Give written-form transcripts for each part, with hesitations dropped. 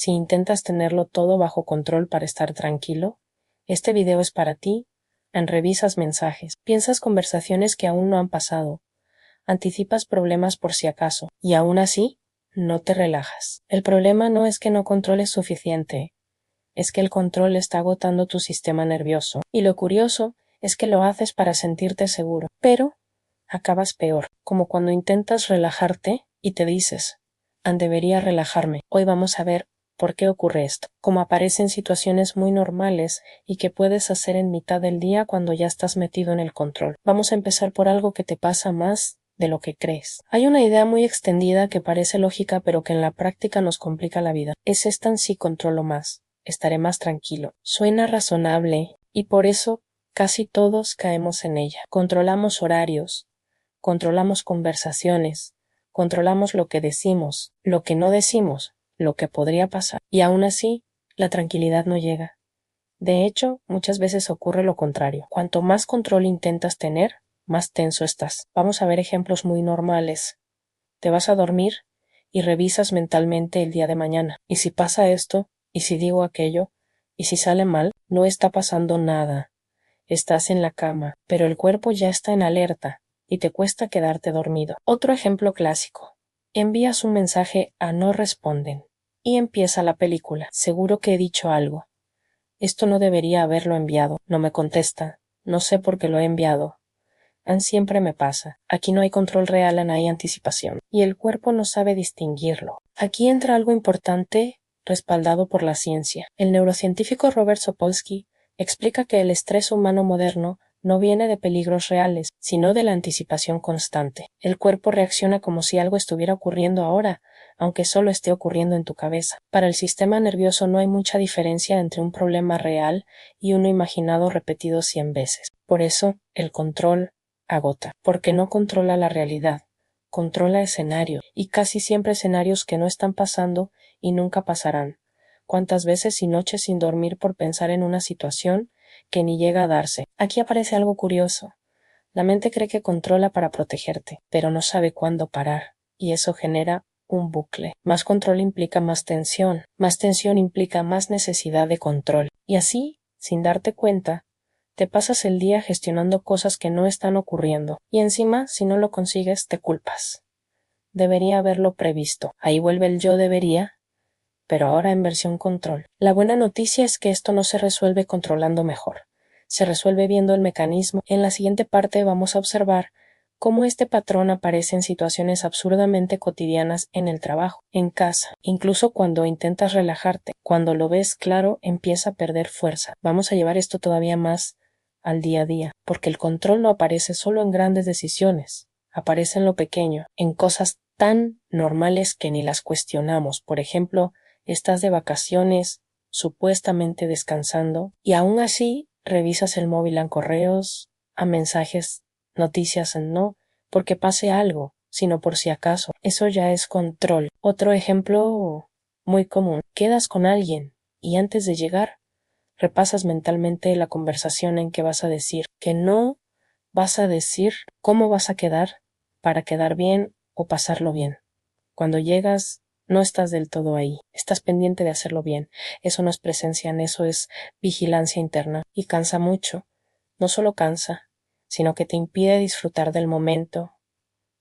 Si intentas tenerlo todo bajo control para estar tranquilo, este video es para ti. Revisas mensajes, piensas conversaciones que aún no han pasado, anticipas problemas por si acaso, y aún así, no te relajas. El problema no es que no controles suficiente, es que el control está agotando tu sistema nervioso, y lo curioso es que lo haces para sentirte seguro, pero acabas peor, como cuando intentas relajarte y te dices, debería relajarme. Hoy vamos a ver por qué ocurre esto, como aparece en situaciones muy normales y que puedes hacer en mitad del día cuando ya estás metido en el control. Vamos a empezar por algo que te pasa más de lo que crees. Hay una idea muy extendida que parece lógica pero que en la práctica nos complica la vida. Es esta en sí: controlo más, estaré más tranquilo. Suena razonable y por eso casi todos caemos en ella. Controlamos horarios, controlamos conversaciones, controlamos lo que decimos, lo que no decimos, lo que podría pasar, y aún así la tranquilidad no llega. De hecho, muchas veces ocurre lo contrario. Cuanto más control intentas tener, más tenso estás. Vamos a ver ejemplos muy normales. Te vas a dormir y revisas mentalmente el día de mañana. ¿Y si pasa esto? ¿Y si digo aquello? ¿Y si sale mal? No está pasando nada. Estás en la cama, pero el cuerpo ya está en alerta y te cuesta quedarte dormido. Otro ejemplo clásico. Envías un mensaje a no responden y empieza la película. Seguro que he dicho algo. Esto no debería haberlo enviado. No me contesta. No sé por qué lo he enviado. Siempre me pasa. Aquí no hay control real, no hay anticipación. Y el cuerpo no sabe distinguirlo. Aquí entra algo importante respaldado por la ciencia. El neurocientífico Robert Sapolsky explica que el estrés humano moderno no viene de peligros reales, sino de la anticipación constante. El cuerpo reacciona como si algo estuviera ocurriendo ahora, aunque solo esté ocurriendo en tu cabeza. Para el sistema nervioso no hay mucha diferencia entre un problema real y uno imaginado repetido 100 veces. Por eso, el control agota, porque no controla la realidad, controla escenarios, y casi siempre escenarios que no están pasando y nunca pasarán. ¿Cuántas veces y noches sin dormir por pensar en una situación que ni llega a darse? Aquí aparece algo curioso. La mente cree que controla para protegerte, pero no sabe cuándo parar, y eso genera un bucle. Más control implica más tensión implica más necesidad de control, y así, sin darte cuenta, te pasas el día gestionando cosas que no están ocurriendo, y encima, si no lo consigues, te culpas. Debería haberlo previsto. Ahí vuelve el yo debería, pero ahora en versión control. La buena noticia es que esto no se resuelve controlando mejor. Se resuelve viendo el mecanismo. En la siguiente parte vamos a observar cómo este patrón aparece en situaciones absurdamente cotidianas en el trabajo, en casa, incluso cuando intentas relajarte. Cuando lo ves claro, empieza a perder fuerza. Vamos a llevar esto todavía más al día a día, porque el control no aparece solo en grandes decisiones, aparece en lo pequeño, en cosas tan normales que ni las cuestionamos. Por ejemplo, estás de vacaciones, supuestamente descansando, y aún así revisas el móvil en correos, a mensajes, noticias en no, porque pase algo, sino por si acaso. Eso ya es control. Otro ejemplo muy común. Quedas con alguien y antes de llegar repasas mentalmente la conversación en que vas a decir, que no vas a decir cómo vas a quedar para quedar bien o pasarlo bien. Cuando llegas, no estás del todo ahí, estás pendiente de hacerlo bien. Eso no es presencia, en eso es vigilancia interna, y cansa mucho. No solo cansa, sino que te impide disfrutar del momento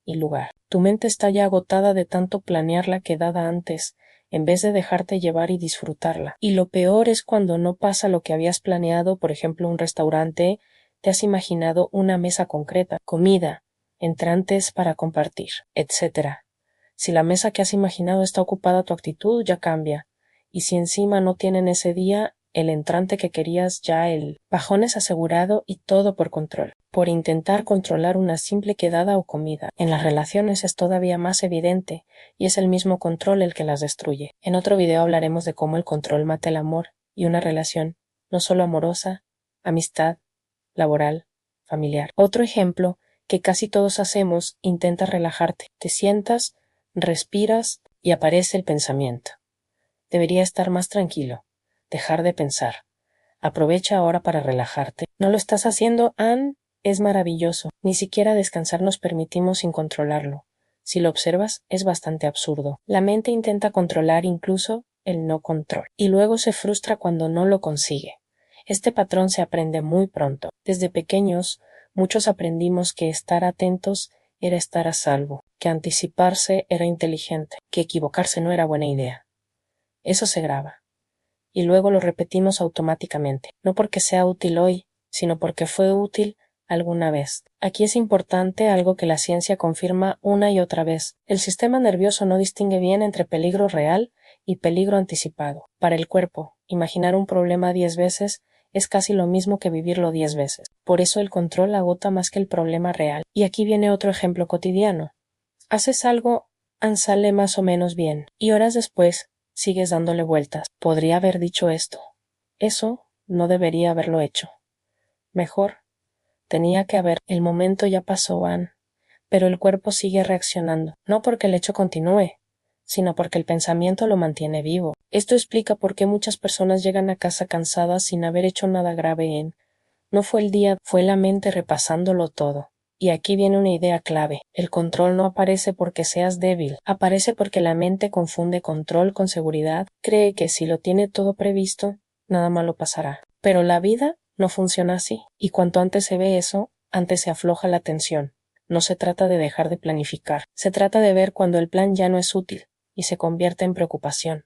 y lugar. Tu mente está ya agotada de tanto planear la quedada antes, en vez de dejarte llevar y disfrutarla. Y lo peor es cuando no pasa lo que habías planeado, por ejemplo, un restaurante, te has imaginado una mesa concreta, comida, entrantes para compartir, etc. Si la mesa que has imaginado está ocupada, tu actitud ya cambia. Y si encima no tienen ese día el entrante que querías, ya el bajón es asegurado, y todo por control. Por intentar controlar una simple quedada o comida. En las relaciones es todavía más evidente, y es el mismo control el que las destruye. En otro video hablaremos de cómo el control mata el amor y una relación, no solo amorosa, amistad, laboral, familiar. Otro ejemplo que casi todos hacemos: intenta relajarte. Te sientas, respiras y aparece el pensamiento. Debería estar más tranquilo, dejar de pensar. Aprovecha ahora para relajarte. ¿No lo estás haciendo, Anne? Es maravilloso. Ni siquiera descansar nos permitimos sin controlarlo. Si lo observas, es bastante absurdo. La mente intenta controlar incluso el no control, y luego se frustra cuando no lo consigue. Este patrón se aprende muy pronto. Desde pequeños, muchos aprendimos que estar atentos era estar a salvo, que anticiparse era inteligente, que equivocarse no era buena idea. Eso se graba, y luego lo repetimos automáticamente, no porque sea útil hoy, sino porque fue útil alguna vez. Aquí es importante algo que la ciencia confirma una y otra vez. El sistema nervioso no distingue bien entre peligro real y peligro anticipado. Para el cuerpo, imaginar un problema 10 veces es casi lo mismo que vivirlo 10 veces. Por eso el control agota más que el problema real. Y aquí viene otro ejemplo cotidiano. Haces algo, sale más o menos bien, y horas después sigues dándole vueltas. Podría haber dicho esto. Eso no debería haberlo hecho. Mejor. Tenía que haber. El momento ya pasó, Anne. Pero el cuerpo sigue reaccionando, no porque el hecho continúe, sino porque el pensamiento lo mantiene vivo. Esto explica por qué muchas personas llegan a casa cansadas sin haber hecho nada grave en. No fue el día, fue la mente repasándolo todo. Y aquí viene una idea clave. El control no aparece porque seas débil, aparece porque la mente confunde control con seguridad, cree que si lo tiene todo previsto, nada malo pasará. Pero la vida no funciona así, y cuanto antes se ve eso, antes se afloja la tensión. No se trata de dejar de planificar, se trata de ver cuando el plan ya no es útil y se convierte en preocupación.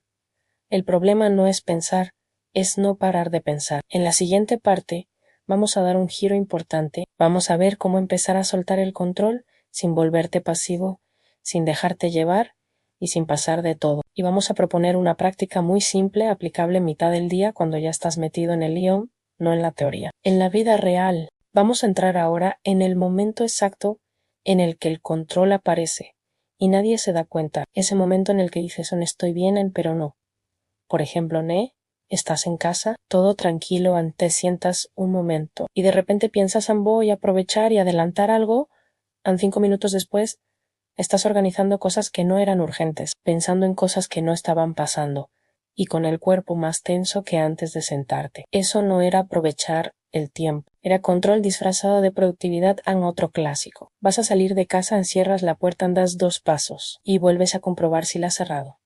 El problema no es pensar, es no parar de pensar. En la siguiente parte vamos a dar un giro importante, vamos a ver cómo empezar a soltar el control sin volverte pasivo, sin dejarte llevar y sin pasar de todo. Y vamos a proponer una práctica muy simple, aplicable en mitad del día cuando ya estás metido en el lío, no en la teoría. En la vida real, vamos a entrar ahora en el momento exacto en el que el control aparece y nadie se da cuenta, ese momento en el que dices, estoy bien, pero no. Por ejemplo, estás en casa, todo tranquilo, te sientas un momento y de repente piensas voy a aprovechar y adelantar algo, 5 minutos después estás organizando cosas que no eran urgentes, pensando en cosas que no estaban pasando y con el cuerpo más tenso que antes de sentarte. Eso no era aprovechar el tiempo, era control disfrazado de productividad en otro clásico. Vas a salir de casa, encierras la puerta, andas 2 pasos y vuelves a comprobar si la has cerrado.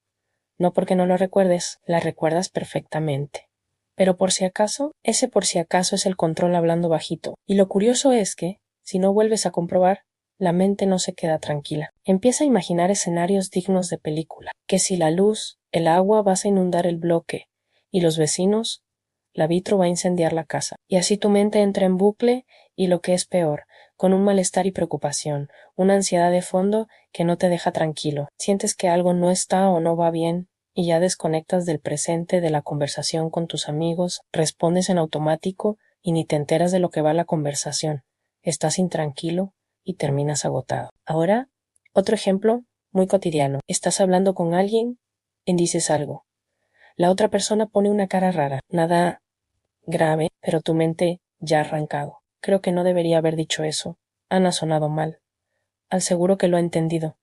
No porque no lo recuerdes, la recuerdas perfectamente. Pero por si acaso, ese por si acaso es el control hablando bajito. Y lo curioso es que, si no vuelves a comprobar, la mente no se queda tranquila. Empieza a imaginar escenarios dignos de película. Que si la luz, el agua vas a inundar el bloque, y los vecinos, la vitro va a incendiar la casa. Y así tu mente entra en bucle y lo que es peor, con un malestar y preocupación, una ansiedad de fondo que no te deja tranquilo. Sientes que algo no está o no va bien y ya desconectas del presente, de la conversación con tus amigos, respondes en automático y ni te enteras de lo que va la conversación. Estás intranquilo y terminas agotado. Ahora, otro ejemplo muy cotidiano. Estás hablando con alguien y dices algo. La otra persona pone una cara rara, nada grave, pero tu mente ya ha arrancado. Creo que no debería haber dicho eso. Ana ha sonado mal. Al seguro que lo ha entendido.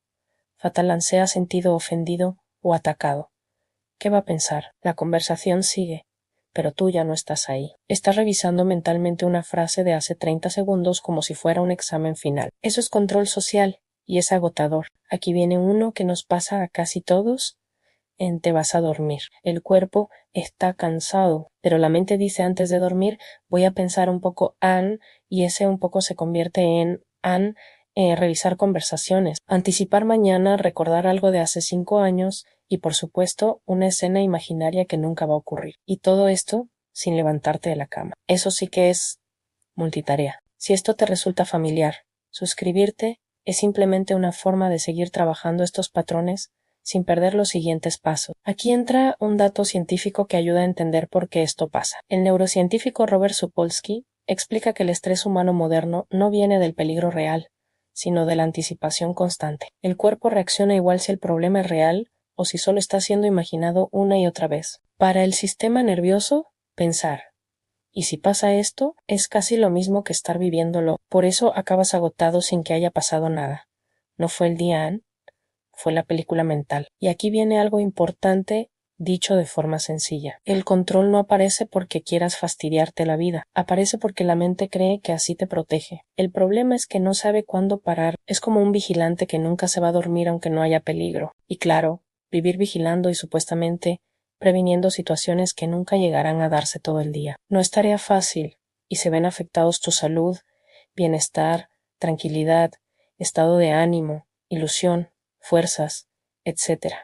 Fatal se ha sentido ofendido o atacado. ¿Qué va a pensar? La conversación sigue, pero tú ya no estás ahí. Estás revisando mentalmente una frase de hace 30 segundos como si fuera un examen final. Eso es control social y es agotador. Aquí viene uno que nos pasa a casi todos. Te vas a dormir. El cuerpo está cansado, pero la mente dice antes de dormir voy a pensar un poco y ese un poco se convierte en revisar conversaciones, anticipar mañana, recordar algo de hace 5 años y por supuesto una escena imaginaria que nunca va a ocurrir. Y todo esto sin levantarte de la cama. Eso sí que es multitarea. Si esto te resulta familiar, suscribirte es simplemente una forma de seguir trabajando estos patrones sin perder los siguientes pasos. Aquí entra un dato científico que ayuda a entender por qué esto pasa. El neurocientífico Robert Sapolsky explica que el estrés humano moderno no viene del peligro real, sino de la anticipación constante. El cuerpo reacciona igual si el problema es real o si solo está siendo imaginado una y otra vez. Para el sistema nervioso, pensar. Y si pasa esto, es casi lo mismo que estar viviéndolo. Por eso acabas agotado sin que haya pasado nada. No fue el día, Anne, fue la película mental. Y aquí viene algo importante dicho de forma sencilla. El control no aparece porque quieras fastidiarte la vida, aparece porque la mente cree que así te protege. El problema es que no sabe cuándo parar. Es como un vigilante que nunca se va a dormir aunque no haya peligro. Y claro, vivir vigilando y supuestamente previniendo situaciones que nunca llegarán a darse todo el día. No es tarea fácil y se ven afectados tu salud, bienestar, tranquilidad, estado de ánimo, ilusión, fuerzas, etc.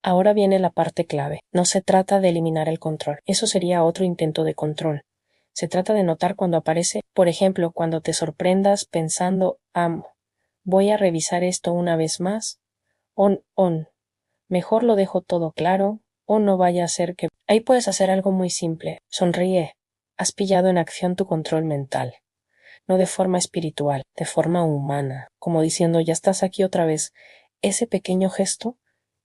Ahora viene la parte clave. No se trata de eliminar el control. Eso sería otro intento de control. Se trata de notar cuando aparece, por ejemplo, cuando te sorprendas pensando, voy a revisar esto una vez más, on, mejor lo dejo todo claro, o no vaya a ser que... Ahí puedes hacer algo muy simple. Sonríe. Has pillado en acción tu control mental. No de forma espiritual, de forma humana, como diciendo, ya estás aquí otra vez. Ese pequeño gesto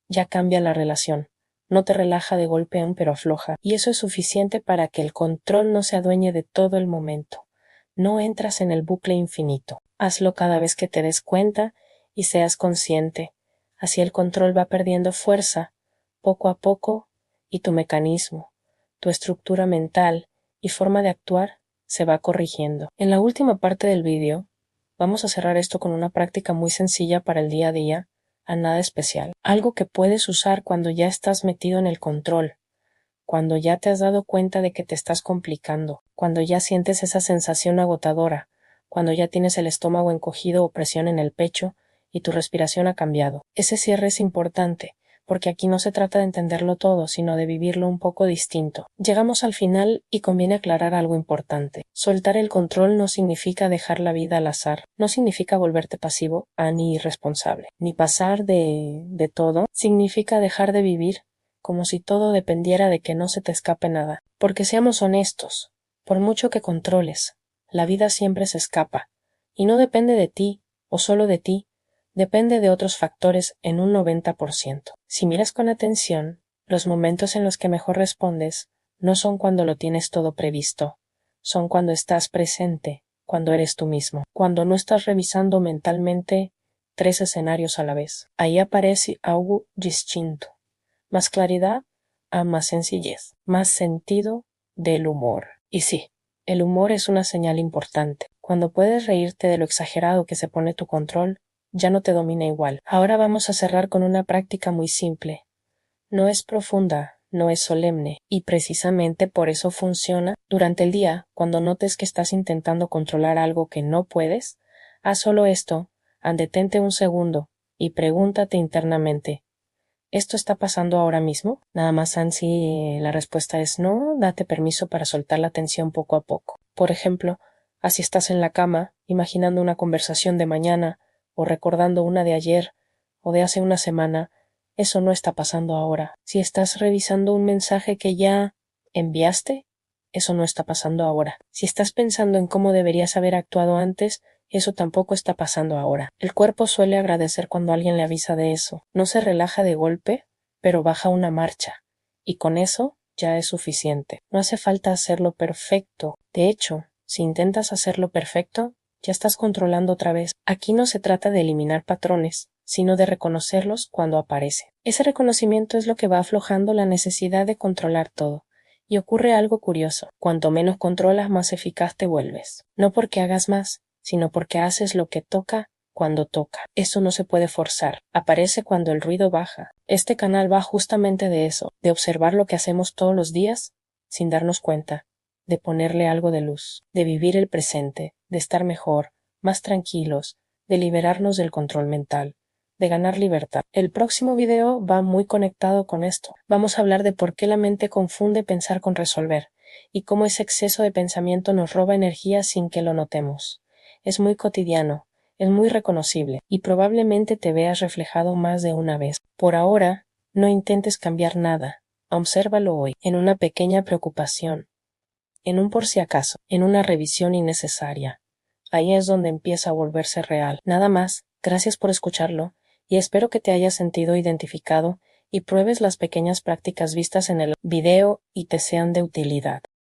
ya cambia la relación. No te relaja de golpe, pero afloja. Y eso es suficiente para que el control no se adueñe de todo el momento. No entras en el bucle infinito. Hazlo cada vez que te des cuenta y seas consciente. Así el control va perdiendo fuerza, poco a poco, y tu mecanismo, tu estructura mental y forma de actuar se va corrigiendo. En la última parte del vídeo, vamos a cerrar esto con una práctica muy sencilla para el día a día, a nada especial. Algo que puedes usar cuando ya estás metido en el control, cuando ya te has dado cuenta de que te estás complicando, cuando ya sientes esa sensación agotadora, cuando ya tienes el estómago encogido o presión en el pecho y tu respiración ha cambiado. Ese cierre es importante, porque aquí no se trata de entenderlo todo, sino de vivirlo un poco distinto. Llegamos al final y conviene aclarar algo importante. Soltar el control no significa dejar la vida al azar, no significa volverte pasivo ni irresponsable, ni pasar de todo, significa dejar de vivir como si todo dependiera de que no se te escape nada. Porque seamos honestos, por mucho que controles, la vida siempre se escapa, y no depende de ti, o solo de ti, depende de otros factores en un 90%. Si miras con atención, los momentos en los que mejor respondes no son cuando lo tienes todo previsto, son cuando estás presente, cuando eres tú mismo, cuando no estás revisando mentalmente 3 escenarios a la vez. Ahí aparece algo distinto. Más claridad a más sencillez, más sentido del humor. Y sí, el humor es una señal importante. Cuando puedes reírte de lo exagerado que se pone tu control, ya no te domina igual. Ahora vamos a cerrar con una práctica muy simple. No es profunda, no es solemne, y precisamente por eso funciona. Durante el día, cuando notes que estás intentando controlar algo que no puedes, haz solo esto, detente un segundo y pregúntate internamente, ¿esto está pasando ahora mismo? Nada más si la respuesta es no, date permiso para soltar la tensión poco a poco. Por ejemplo, así estás en la cama, imaginando una conversación de mañana, o recordando una de ayer, o de hace una semana, eso no está pasando ahora. Si estás revisando un mensaje que ya enviaste, eso no está pasando ahora. Si estás pensando en cómo deberías haber actuado antes, eso tampoco está pasando ahora. El cuerpo suele agradecer cuando alguien le avisa de eso. No se relaja de golpe, pero baja una marcha. Y con eso ya es suficiente. No hace falta hacerlo perfecto. De hecho, si intentas hacerlo perfecto, ya estás controlando otra vez. Aquí no se trata de eliminar patrones, sino de reconocerlos cuando aparecen. Ese reconocimiento es lo que va aflojando la necesidad de controlar todo. Y ocurre algo curioso. Cuanto menos controlas, más eficaz te vuelves. No porque hagas más, sino porque haces lo que toca cuando toca. Eso no se puede forzar. Aparece cuando el ruido baja. Este canal va justamente de eso, de observar lo que hacemos todos los días sin darnos cuenta, de ponerle algo de luz, de vivir el presente, de estar mejor, más tranquilos, de liberarnos del control mental, de ganar libertad. El próximo video va muy conectado con esto. Vamos a hablar de por qué la mente confunde pensar con resolver y cómo ese exceso de pensamiento nos roba energía sin que lo notemos. Es muy cotidiano, es muy reconocible y probablemente te veas reflejado más de una vez. Por ahora, no intentes cambiar nada. Obsérvalo hoy, en una pequeña preocupación, en un por si acaso, en una revisión innecesaria. Ahí es donde empieza a volverse real. Nada más, gracias por escucharlo y espero que te hayas sentido identificado y pruebes las pequeñas prácticas vistas en el video y te sean de utilidad.